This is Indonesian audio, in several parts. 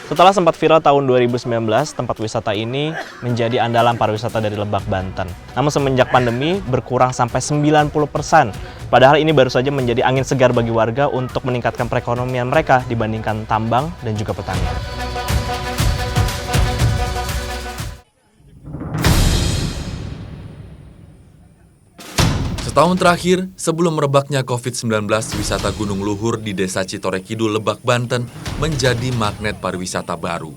Setelah sempat viral tahun 2019, tempat wisata ini menjadi andalan pariwisata dari Lebak, Banten. Namun semenjak pandemi berkurang sampai 90%. Padahal ini baru saja menjadi angin segar bagi warga untuk meningkatkan perekonomian mereka dibandingkan tambang dan juga pertanian. Setahun terakhir, sebelum merebaknya COVID-19, wisata Gunung Luhur di Desa Citorek Kidul, Lebak, Banten menjadi magnet pariwisata baru.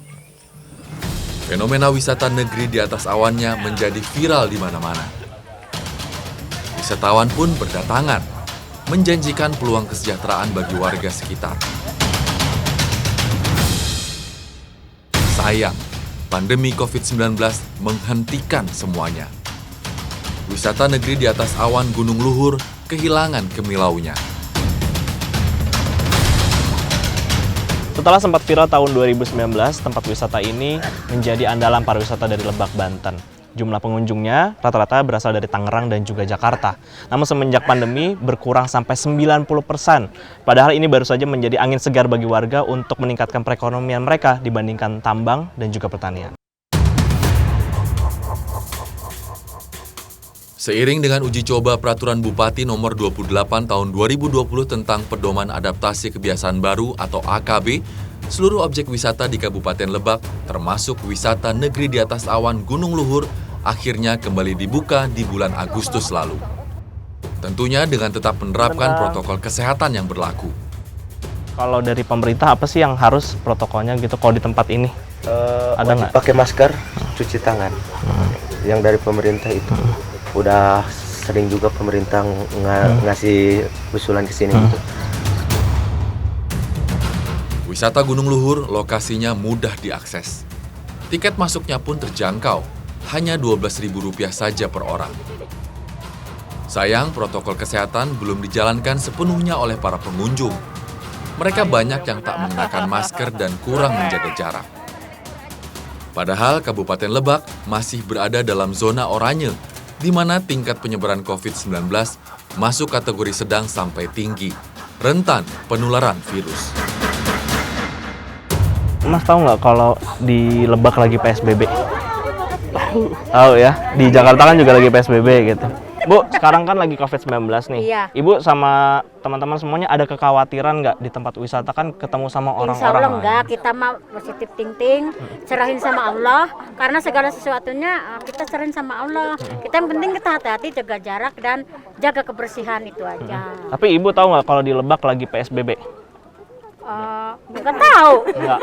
Fenomena wisata negeri di atas awannya menjadi viral di mana-mana. Wisatawan pun berdatangan, menjanjikan peluang kesejahteraan bagi warga sekitar. Sayang, pandemi COVID-19 menghentikan semuanya. Wisata negeri di atas awan Gunung Luhur kehilangan kemilaunya. Setelah sempat viral tahun 2019, tempat wisata ini menjadi andalan pariwisata dari Lebak, Banten. Jumlah pengunjungnya rata-rata berasal dari Tangerang dan juga Jakarta. Namun semenjak pandemi berkurang sampai 90%. Padahal ini baru saja menjadi angin segar bagi warga untuk meningkatkan perekonomian mereka dibandingkan tambang dan juga pertanian. Seiring dengan uji coba Peraturan Bupati Nomor 28 Tahun 2020 tentang Pedoman Adaptasi Kebiasaan Baru atau AKB, seluruh objek wisata di Kabupaten Lebak, termasuk wisata negeri di atas awan Gunung Luhur, akhirnya kembali dibuka di bulan Agustus lalu. Tentunya dengan tetap menerapkan protokol kesehatan yang berlaku. Kalau dari pemerintah apa sih yang harus protokolnya gitu kalau di tempat ini? Ada nggak? Pakai masker, cuci tangan. Yang dari pemerintah itu. Udah sering juga pemerintah ngasih usulan ke sini gitu. Wisata Gunung Luhur lokasinya mudah diakses. Tiket masuknya pun terjangkau, hanya Rp12.000 saja per orang. Sayang, protokol kesehatan belum dijalankan sepenuhnya oleh para pengunjung. Mereka banyak yang tak mengenakan masker dan kurang menjaga jarak. Padahal Kabupaten Lebak masih berada dalam zona oranye, di mana tingkat penyebaran COVID-19 masuk kategori sedang sampai tinggi, rentan penularan virus. Mas tahu nggak kalau di Lebak lagi PSBB? Tahu ya, di Jakarta kan juga lagi PSBB gitu. Bu, sekarang kan lagi COVID-19 nih. Iya. Ibu sama teman-teman semuanya ada kekhawatiran nggak di tempat wisata kan ketemu sama Insya Allah orang-orang enggak, kita mah positif thinking, serahin sama Allah, karena segala sesuatunya kita serahin sama Allah. Kita yang penting kita hati-hati, jaga jarak dan jaga kebersihan itu aja. Tapi ibu tahu nggak kalau di Lebak lagi PSBB? Nggak tahu. Enggak.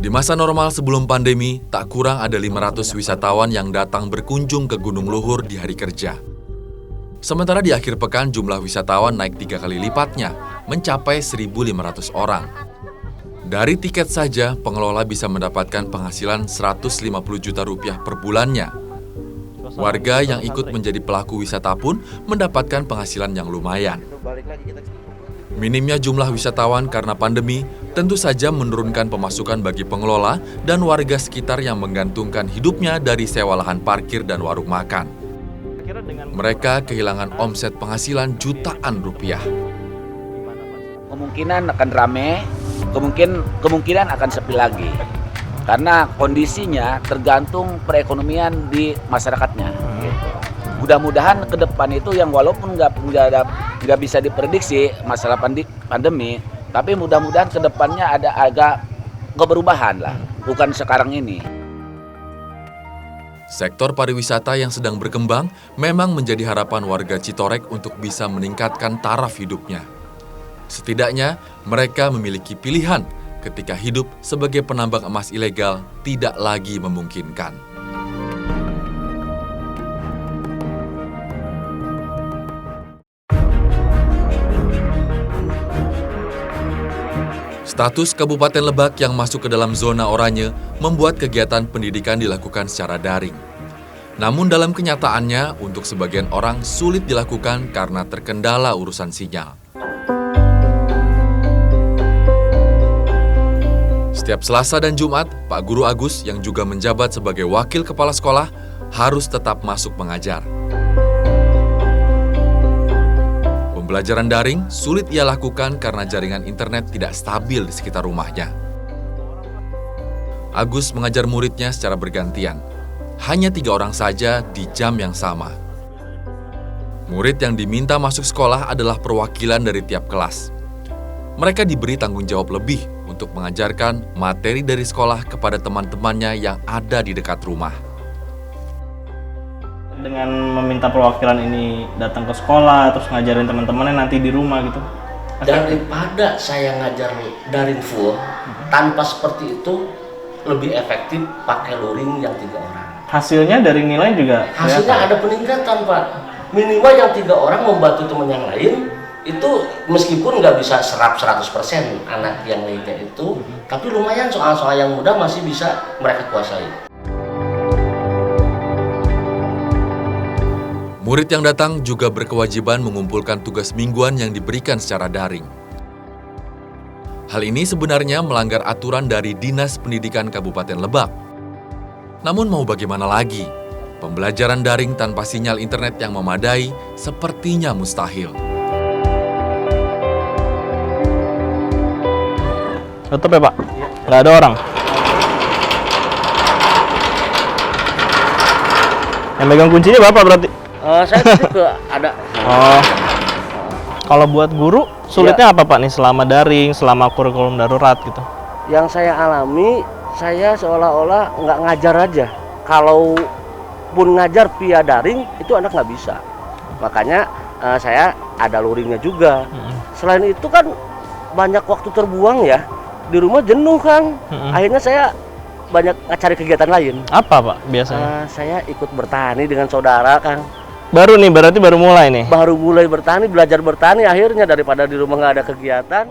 Di masa normal sebelum pandemi, tak kurang ada 500 wisatawan yang datang berkunjung ke Gunung Luhur di hari kerja. Sementara di akhir pekan jumlah wisatawan naik 3 kali lipatnya, mencapai 1.500 orang. Dari tiket saja, pengelola bisa mendapatkan penghasilan Rp150 juta per bulannya. Warga yang ikut menjadi pelaku wisata pun mendapatkan penghasilan yang lumayan. Minimnya jumlah wisatawan karena pandemi tentu saja menurunkan pemasukan bagi pengelola dan warga sekitar yang menggantungkan hidupnya dari sewa lahan parkir dan warung makan. Mereka kehilangan omset penghasilan jutaan rupiah. Kemungkinan akan rame, kemungkinan akan sepi lagi. Karena kondisinya tergantung perekonomian di masyarakatnya. Mudah-mudahan ke depan itu yang walaupun nggak bisa diprediksi masalah pandemi, tapi mudah-mudahan ke depannya ada agak keberubahan lah, bukan sekarang ini. Sektor pariwisata yang sedang berkembang memang menjadi harapan warga Citorek untuk bisa meningkatkan taraf hidupnya. Setidaknya mereka memiliki pilihan ketika hidup sebagai penambang emas ilegal tidak lagi memungkinkan. Status Kabupaten Lebak yang masuk ke dalam zona oranye membuat kegiatan pendidikan dilakukan secara daring. Namun dalam kenyataannya, untuk sebagian orang sulit dilakukan karena terkendala urusan sinyal. Setiap Selasa dan Jumat, Pak Guru Agus yang juga menjabat sebagai wakil kepala sekolah harus tetap masuk mengajar. Pembelajaran daring sulit ia lakukan karena jaringan internet tidak stabil di sekitar rumahnya. Agus mengajar muridnya secara bergantian. Hanya 3 orang saja di jam yang sama. Murid yang diminta masuk sekolah adalah perwakilan dari tiap kelas. Mereka diberi tanggung jawab lebih untuk mengajarkan materi dari sekolah kepada teman-temannya yang ada di dekat rumah. Dengan meminta perwakilan ini datang ke sekolah, terus ngajarin teman-temannya nanti di rumah gitu. Daripada saya ngajar daring full, tanpa seperti itu lebih efektif pakai luring yang 3 orang. Hasilnya dari nilai juga Hasilnya ada peningkatan, Pak. Minimal yang 3 orang membantu teman yang lain, itu meskipun nggak bisa serap 100% anak yang lainnya itu, tapi lumayan soal-soal yang mudah masih bisa mereka kuasai. Murid yang datang juga berkewajiban mengumpulkan tugas mingguan yang diberikan secara daring. Hal ini sebenarnya melanggar aturan dari Dinas Pendidikan Kabupaten Lebak. Namun mau bagaimana lagi? Pembelajaran daring tanpa sinyal internet yang memadai sepertinya mustahil. Tutup ya Pak? Nggak ada orang? Yang megang kuncinya Bapak berarti? Saya titip ke ada. Oh. Kalau buat guru, sulitnya apa Pak nih selama daring, selama kurikulum darurat gitu? Yang saya alami, saya seolah-olah nggak ngajar aja. Kalau pun ngajar via daring, itu anak nggak bisa. Makanya saya ada luringnya juga. Selain itu kan banyak waktu terbuang ya. Di rumah jenuh Kang. Akhirnya saya banyak cari kegiatan lain. Apa Pak biasanya? Saya ikut bertani dengan saudara Kang. Baru nih, berarti baru mulai nih? Baru mulai bertani, belajar bertani akhirnya daripada di rumah nggak ada kegiatan.